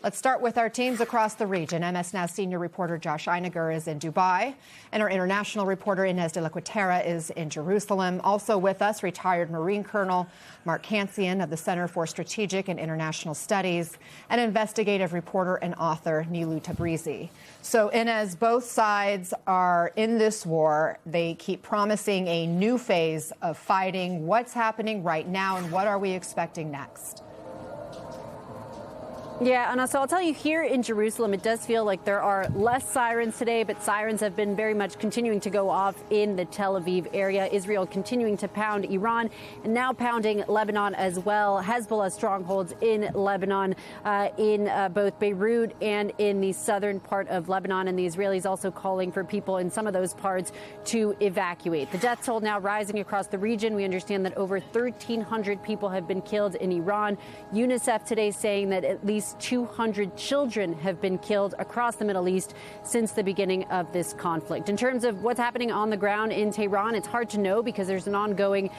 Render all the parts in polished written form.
Let's start with our teams across the region. MS Now senior reporter Josh Einiger is in Dubai, and our international reporter Inez de la Cuetara is in Jerusalem. Also with us, retired Marine Colonel Mark Cancian of the Center for Strategic and International Studies, and investigative reporter and author Nilu Tabrizi. So, Inez, both sides are in this war. They keep promising a new phase of fighting. What's happening right now, and what are we expecting next? Yeah, Anna, so I'll tell you, here in Jerusalem, it does feel like there are less sirens today, but sirens have been very much continuing to go off in the Tel Aviv area. Israel continuing to pound Iran and now pounding Lebanon as well. Hezbollah strongholds in Lebanon, in both Beirut and in the southern part of Lebanon. And the Israelis also calling for people in some of those parts to evacuate. The death toll now rising across the region. We understand that over 1,300 people have been killed in Iran. UNICEF today saying that at least 200 children have been killed across the Middle East since the beginning of this conflict. In terms of what's happening on the ground in Tehran, it's hard to know because there's an ongoing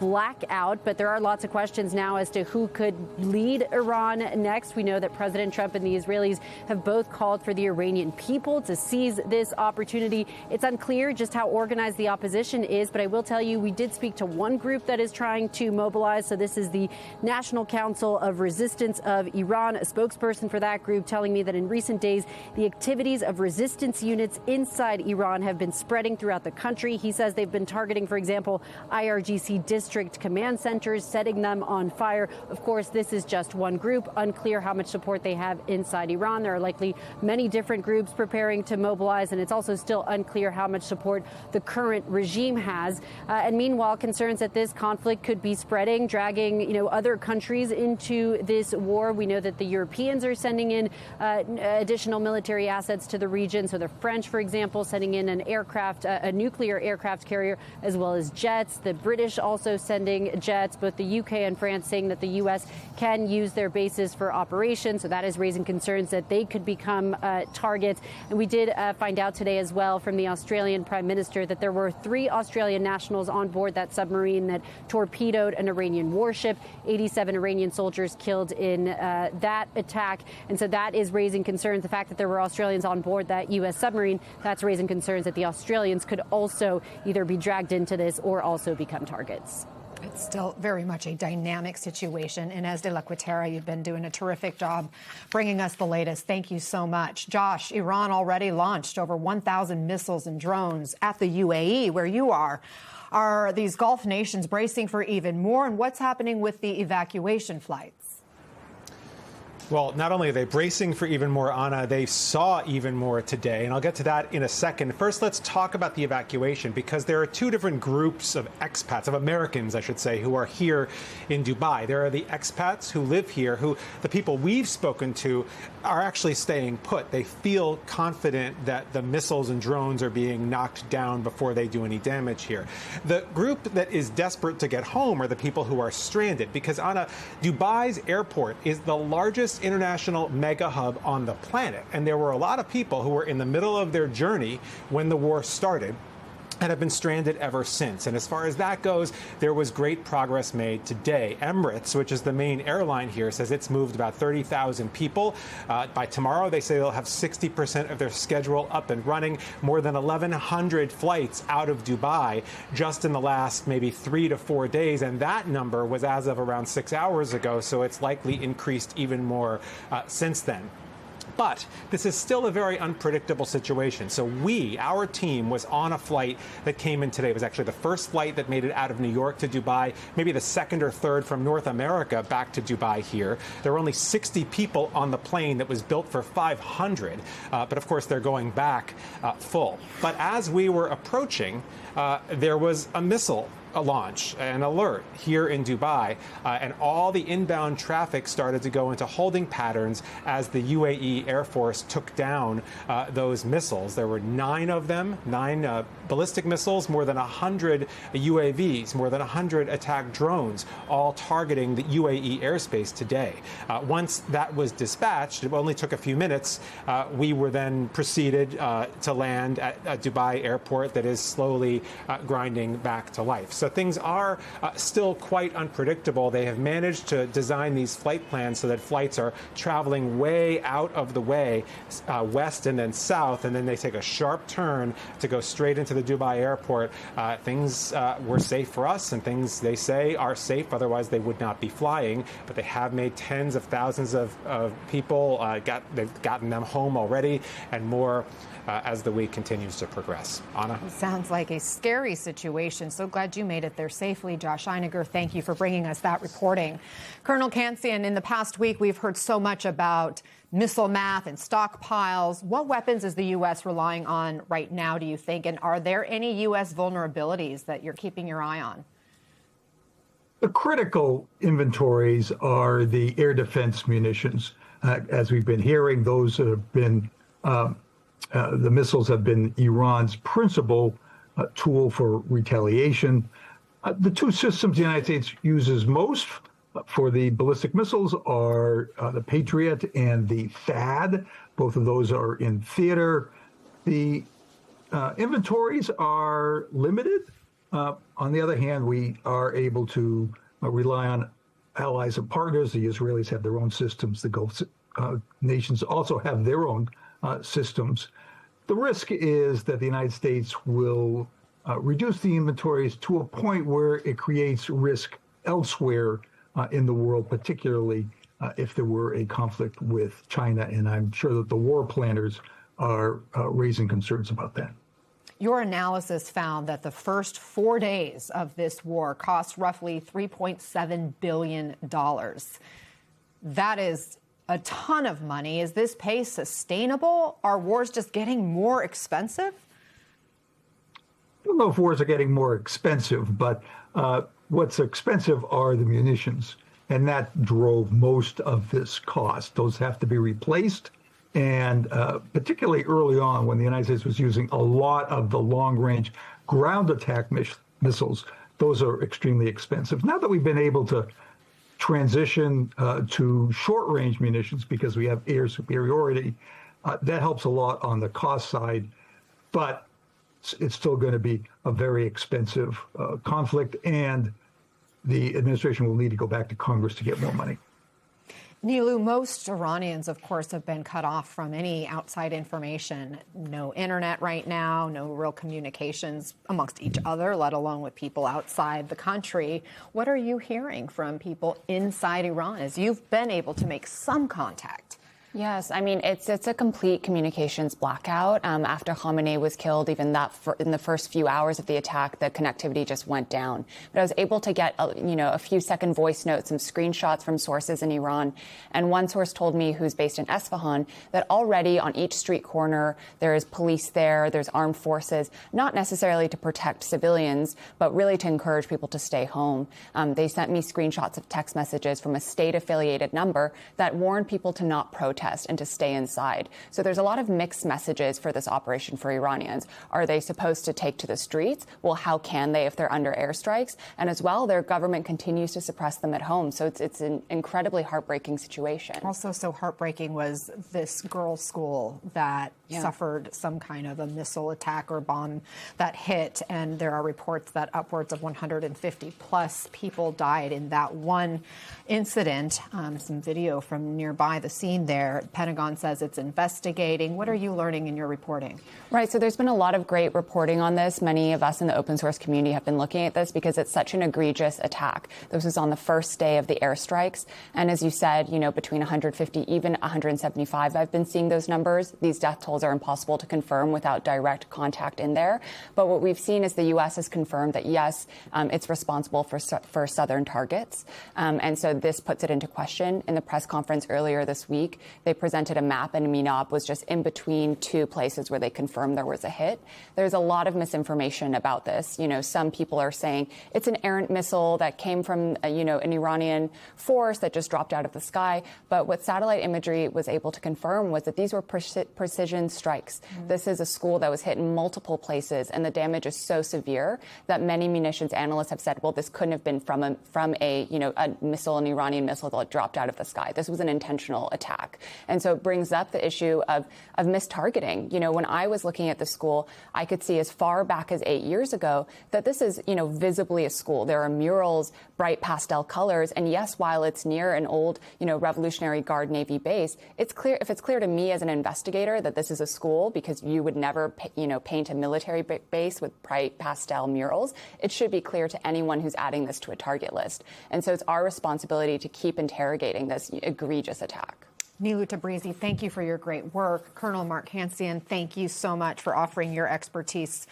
blackout, but there are lots of questions now as to who could lead Iran next. We know that President Trump and the Israelis have both called for the Iranian people to seize this opportunity. It's unclear just how organized the opposition is, but I will tell you, we did speak to one group that is trying to mobilize. So this is the National Council of Resistance of Iran, a spokesperson for that group telling me that in recent days, the activities of resistance units inside Iran have been spreading throughout the country. He says they've been targeting, for example, IRGC district command centers, setting them on fire. Of course, this is just one group. Unclear how much support they have inside Iran. There are likely many different groups preparing to mobilize, and it's also still unclear how much support the current regime has. And meanwhile, concerns that this conflict could be spreading, dragging, other countries into this war. We know that the Europeans are sending in additional military assets to the region. So the French, for example, sending in an aircraft, a nuclear aircraft carrier, as well as jets. The British also sending jets. Both the UK and France saying that the US can use their bases for operations. So that is raising concerns that they could become targets. And we did find out today as well from the Australian Prime Minister that there were 3 Australian nationals on board that submarine that torpedoed an Iranian warship. 87 Iranian soldiers killed in that attack. And so that is raising concerns. The fact that there were Australians on board that U.S. submarine, that's raising concerns that the Australians could also either be dragged into this or also become targets. It's still very much a dynamic situation. Inez de la Cuetara, you've been doing a terrific job bringing us the latest. Thank you so much. Josh, Iran already launched over 1,000 missiles and drones at the UAE, where you are. Are these Gulf nations bracing for even more? And what's happening with the evacuation flights? Well, not only are they bracing for even more, Anna, they saw even more today. And I'll get to that in a second. First, let's talk about the evacuation, because there are 2 different groups of expats, of Americans, I should say, who are here in Dubai. There are the expats who live here, who the people we've spoken to are actually staying put. They feel confident that the missiles and drones are being knocked down before they do any damage here. The group that is desperate to get home are the people who are stranded, because, Anna, Dubai's airport is the largest international mega hub on the planet. And there were a lot of people who were in the middle of their journey when the war started and have been stranded ever since. And as far as that goes, there was great progress made today. Emirates, which is the main airline here, says it's moved about 30,000 people. By tomorrow, they say they'll have 60% of their schedule up and running. More than 1,100 flights out of Dubai just in the last maybe 3 to 4 days. And that number was as of around 6 hours ago, so it's likely increased even more since then. But this is still a very unpredictable situation. So our team was on a flight that came in today. It was actually the first flight that made it out of New York to Dubai, maybe the second or third from North America back to Dubai here. There were only 60 people on the plane that was built for 500. But of course, they're going back full. But as we were approaching, there was a missile launch, an alert here in Dubai, and all the inbound traffic started to go into holding patterns as the UAE Air Force took down those missiles. There were 9 of them, 9 ballistic missiles, more than 100 UAVs, more than 100 attack drones, all targeting the UAE airspace today. Once that was dispatched, it only took a few minutes. We were then proceeded to land at Dubai airport that is slowly grinding back to life. So things are still quite unpredictable. They have managed to design these flight plans so that flights are traveling way out of the way, west and then south, and then they take a sharp turn to go straight into the Dubai airport. Things were safe for us, and things they say are safe, otherwise they would not be flying. But they have made tens of thousands of people, they've gotten them home already, and more as the week continues to progress. Anna? Sounds like a scary situation. So glad you made it there safely. Josh Einiger, thank you for bringing us that reporting. Colonel Kansian, in the past week, we've heard so much about missile math and stockpiles. What weapons is the U.S. relying on right now, do you think? And are there any U.S. vulnerabilities that you're keeping your eye on? The critical inventories are the air defense munitions. As we've been hearing, those have been the missiles have been Iran's principal tool for retaliation. The two systems the United States uses most for the ballistic missiles are the Patriot and the THAAD. Both of those are in theater. The inventories are limited. On the other hand, we are able to rely on allies and partners. The Israelis have their own systems. The Gulf nations also have their own systems. The risk is that the United States will reduce the inventories to a point where it creates risk elsewhere in the world, particularly if there were a conflict with China. And I'm sure that the war planners are raising concerns about that. Your analysis found that the first 4 days of this war cost roughly $3.7 billion. That is a ton of money. Is this pace sustainable? Are wars just getting more expensive? I don't know if wars are getting more expensive, but what's expensive are the munitions, and that drove most of this cost. Those have to be replaced, and particularly early on when the United States was using a lot of the long-range ground attack missiles, those are extremely expensive. Now that we've been able to transition to short-range munitions because we have air superiority, that helps a lot on the cost side, but it's still going to be a very expensive conflict, and the administration will need to go back to Congress to get more money. Nilu, most Iranians, of course, have been cut off from any outside information. No internet right now, no real communications amongst each other, let alone with people outside the country. What are you hearing from people inside Iran as you've been able to make some contact? Yes, I mean, it's a complete communications blackout. After Khamenei was killed, even in the first few hours of the attack, the connectivity just went down. But I was able to get, a few second voice notes, some screenshots from sources in Iran. And one source told me, who's based in Esfahan, that already on each street corner, there is police there, there's armed forces, not necessarily to protect civilians, but really to encourage people to stay home. They sent me screenshots of text messages from a state-affiliated number that warned people to not protest and to stay inside. So there's a lot of mixed messages for this operation for Iranians. Are they supposed to take to the streets? Well, how can they if they're under airstrikes? And as well, their government continues to suppress them at home. So it's an incredibly heartbreaking situation. Also so heartbreaking was this girls' school that suffered some kind of a missile attack or bomb that hit. And there are reports that upwards of 150 plus people died in that one incident. Some video from nearby the scene there. The Pentagon says it's investigating. What are you learning in your reporting? Right. So there's been a lot of great reporting on this. Many of us in the open source community have been looking at this because it's such an egregious attack. This was on the first day of the airstrikes. And as you said, between 150, even 175, I've been seeing those numbers. These death tolls are impossible to confirm without direct contact in there. But what we've seen is the U.S. has confirmed that, yes, it's responsible for southern targets. And so this puts it into question. In the press conference earlier this week, they presented a map, and Minab was just in between two places where they confirmed there was a hit. There's a lot of misinformation about this. Some people are saying it's an errant missile that came from, an Iranian force that just dropped out of the sky. But what satellite imagery was able to confirm was that these were precision precision strikes. This is a school that was hit in multiple places, and the damage is so severe that many munitions analysts have said, well, this couldn't have been from a missile, an Iranian missile that dropped out of the sky. This was an intentional attack. And so it brings up the issue of mistargeting. When I was looking at the school, I could see as far back as 8 years ago that this is, visibly a school. There are murals, bright pastel colors. And yes, while it's near an old, Revolutionary Guard Navy base, it's clear, if it's clear to me as an investigator that this is a school, because you would never, paint a military base with bright pastel murals, it should be clear to anyone who's adding this to a target list. And so it's our responsibility to keep interrogating this egregious attack. Nilu Tabrizi, thank you for your great work. Colonel Mark Cancian, thank you so much for offering your expertise